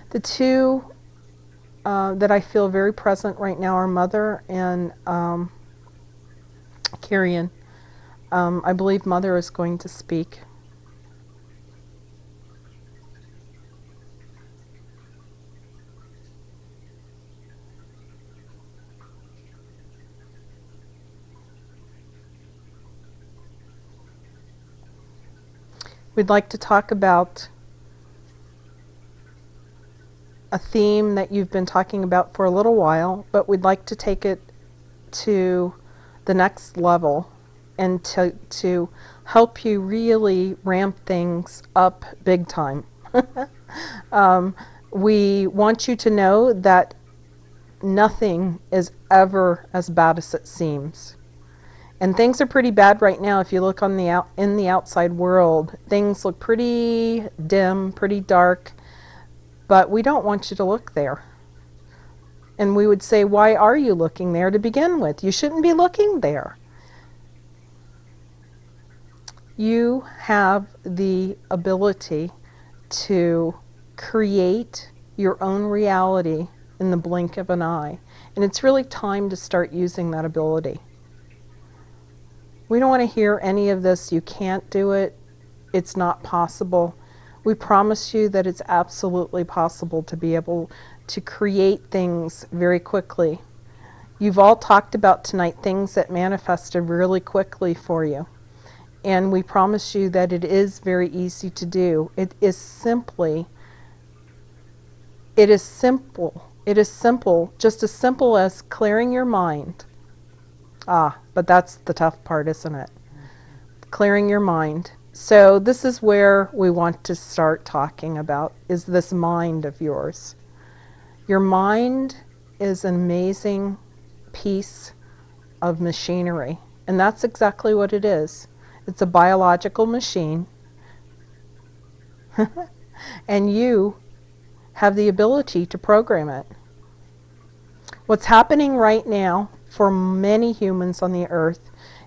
The two that I feel very present right now are Mother and Carrion. I believe Mother is going to speak. We'd like to talk about a theme that you've been talking about for a little while, but we'd like to take it to the next level and to help you really ramp things up big time. We want you to know that nothing is ever as bad as it seems. And things are pretty bad right now. If you look on in the outside world, things look pretty dim, pretty dark, but we don't want you to look there. And we would say, why are you looking there to begin with? You shouldn't be looking there. You have the ability to create your own reality in the blink of an eye. And it's really time to start using that ability. We don't want to hear any of this, you can't do it, it's not possible. We promise you that it's absolutely possible to be able to create things very quickly. You've all talked about tonight things that manifested really quickly for you. And we promise you that it is very easy to do. It is simple, just as simple as clearing your mind. But that's the tough part, isn't it? Clearing your mind. So this is where we want to start talking about, is this mind of yours. Your mind is an amazing piece of machinery, and that's exactly what it is. It's a biological machine, and you have the ability to program it. What's happening right now for many humans on the earth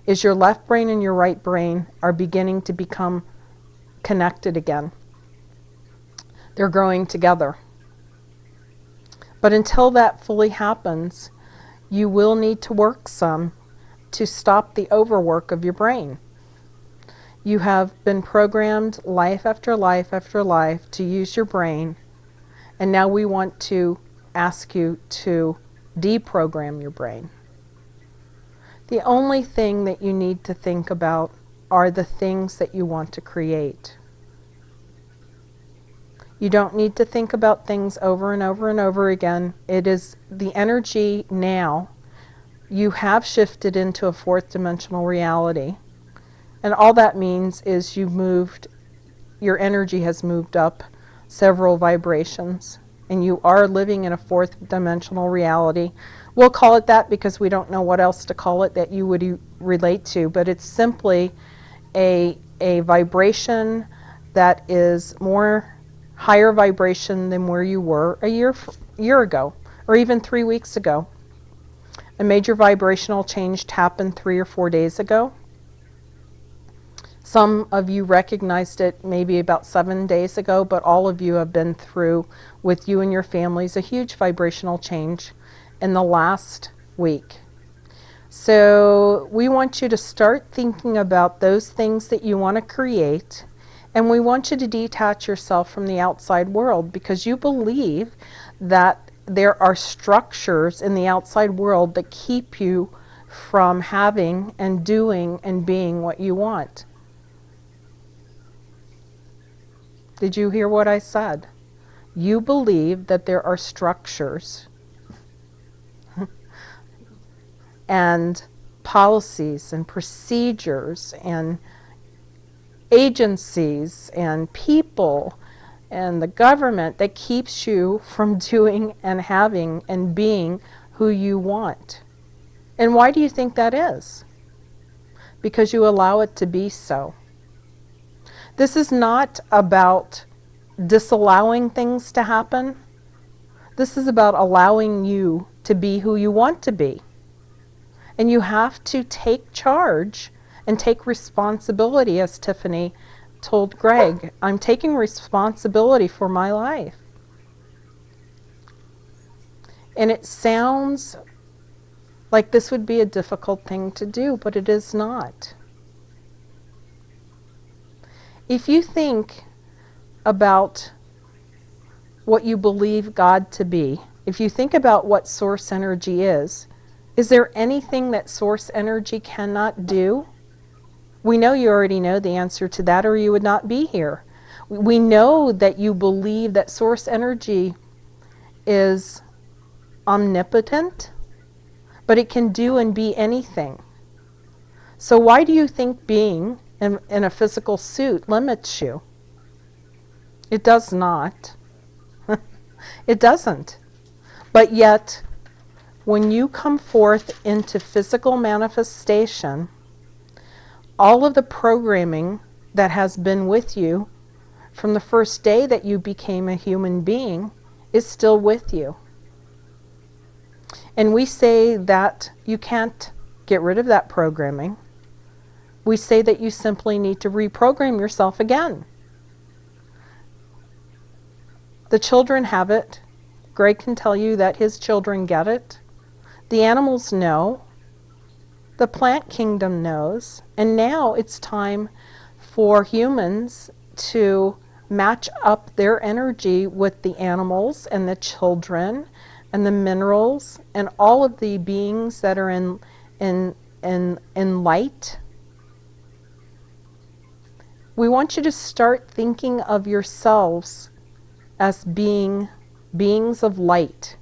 is your left brain and your right brain are beginning to become connected again. They're growing together. But until that fully happens, you will need to work some to stop the overwork of your brain. You have been programmed life after life after life to use your brain, and now we want to ask you to deprogram your brain. The only thing that you need to think about are the things that you want to create. You don't need to think about things over and over and over again. It is the energy now. You have shifted into a fourth dimensional reality. And all that means is your energy has moved up several vibrations. And you are living in a fourth dimensional reality. We'll call it that because we don't know what else to call it that you would relate to. But it's simply a vibration that is more higher vibration than where you were a year ago, or even 3 weeks ago. A major vibrational change happened 3 or 4 days ago. Some of you recognized it maybe about 7 days ago, but all of you have been through, with you and your families, a huge vibrational change in the last week. So we want you to start thinking about those things that you want to create, and we want you to detach yourself from the outside world, because you believe that there are structures in the outside world that keep you from having and doing and being what you want. Did you hear what I said? You believe that there are structures and policies and procedures and agencies and people and the government that keeps you from doing and having and being who you want. And why do you think that is? Because you allow it to be so. This is not about disallowing things to happen. This is about allowing you to be who you want to be. And you have to take charge and take responsibility, as Tiffany told Greg. I'm taking responsibility for my life. And it sounds like this would be a difficult thing to do, but it is not. If you think about what you believe God to be, if you think about what source energy is there anything that source energy cannot do? We know you already know the answer to that, or you would not be here. We know that you believe that source energy is omnipotent, but it can do and be anything. So why do you think being in a physical suit limits you? It does not. It doesn't. But yet, when you come forth into physical manifestation, all of the programming that has been with you from the first day that you became a human being is still with you. And we say that you can't get rid of that programming. We say that you simply need to reprogram yourself again. The children have it. Greg can tell you that his children get it. The animals know. The plant kingdom knows. And now it's time for humans to match up their energy with the animals and the children and the minerals and all of the beings that are in light. We want you to start thinking of yourselves as being beings of light.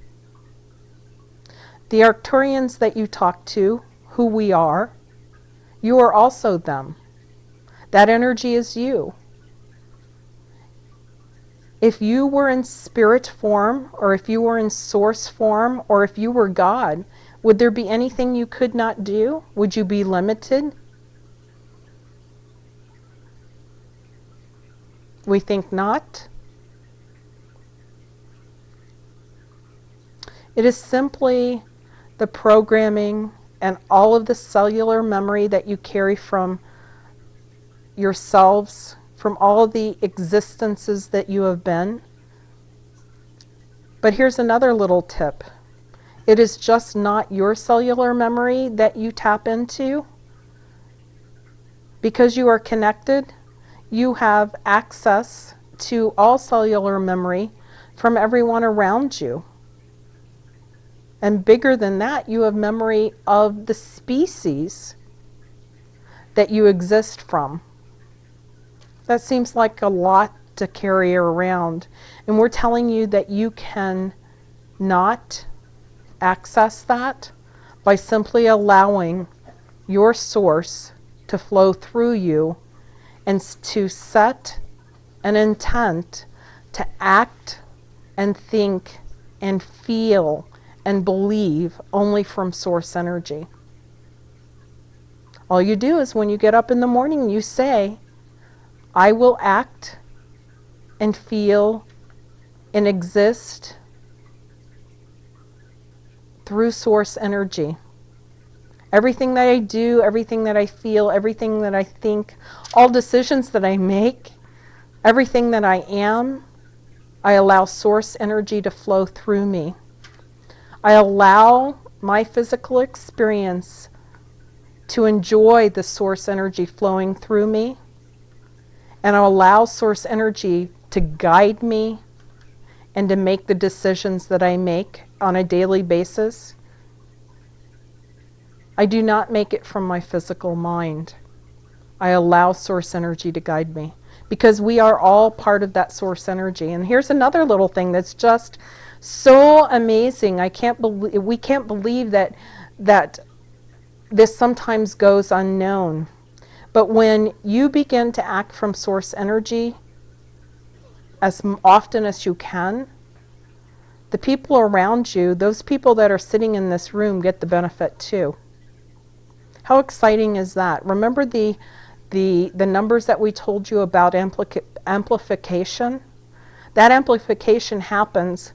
The Arcturians that you talk to, who we are, you are also them. That energy is you. If you were in spirit form, or if you were in source form, or if you were God, would there be anything you could not do? Would you be limited? We think not. It is simply the programming and all of the cellular memory that you carry from yourselves, from all of the existences that you have been. But here's another little tip. It is just not your cellular memory that you tap into. Because you are connected, you have access to all cellular memory from everyone around you. And bigger than that, you have memory of the species that you exist from. That seems like a lot to carry around. And we're telling you that you can not access that by simply allowing your source to flow through you and to set an intent to act and think and feel and believe only from source energy. All you do is when you get up in the morning, you say, I will act and feel and exist through source energy. Everything that I do, everything that I feel, everything that I think, all decisions that I make, everything that I am, I allow source energy to flow through me. I allow my physical experience to enjoy the source energy flowing through me, and I allow source energy to guide me and to make the decisions that I make on a daily basis. I do not make it from my physical mind. I allow source energy to guide me because we are all part of that source energy. And here's another little thing that's just so amazing. We can't believe that this sometimes goes unknown. But when you begin to act from source energy as often as you can, the people around you, those people that are sitting in this room, get the benefit too. How exciting is that? Remember the numbers that we told you about amplification? That amplification happens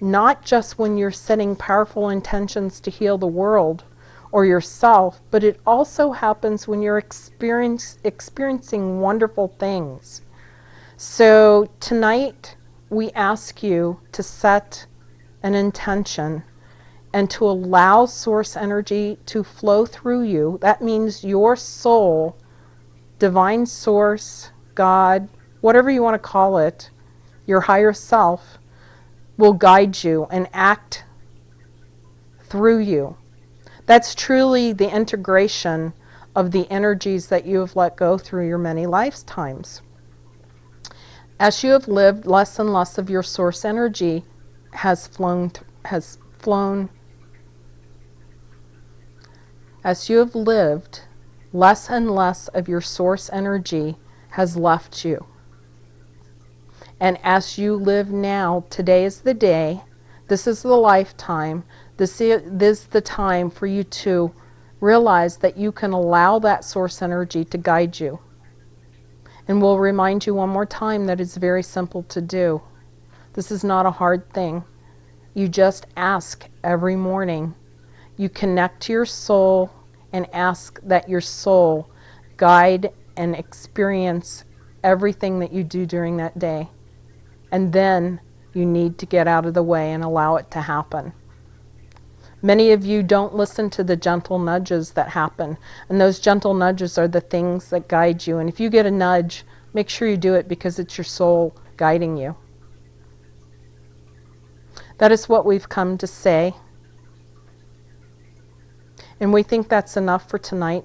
not just when you're setting powerful intentions to heal the world or yourself, but it also happens when you're experiencing wonderful things. So tonight we ask you to set an intention and to allow source energy to flow through you. That means your soul, divine source, God, whatever you want to call it, your higher self, will guide you and act through you. That's truly the integration of the energies that you have let go through your many lifetimes. As you have lived, less and less of your source energy has flown. As you have lived, less and less of your source energy has left you. And as you live now, today is the day, this is the lifetime, this is the time for you to realize that you can allow that source energy to guide you. And we'll remind you one more time that it's very simple to do. This is not a hard thing. You just ask every morning. You connect to your soul and ask that your soul guide and experience everything that you do during that day. And then you need to get out of the way and allow it to happen. Many of you don't listen to the gentle nudges that happen. And those gentle nudges are the things that guide you. And if you get a nudge, make sure you do it because it's your soul guiding you. That is what we've come to say. And we think that's enough for tonight.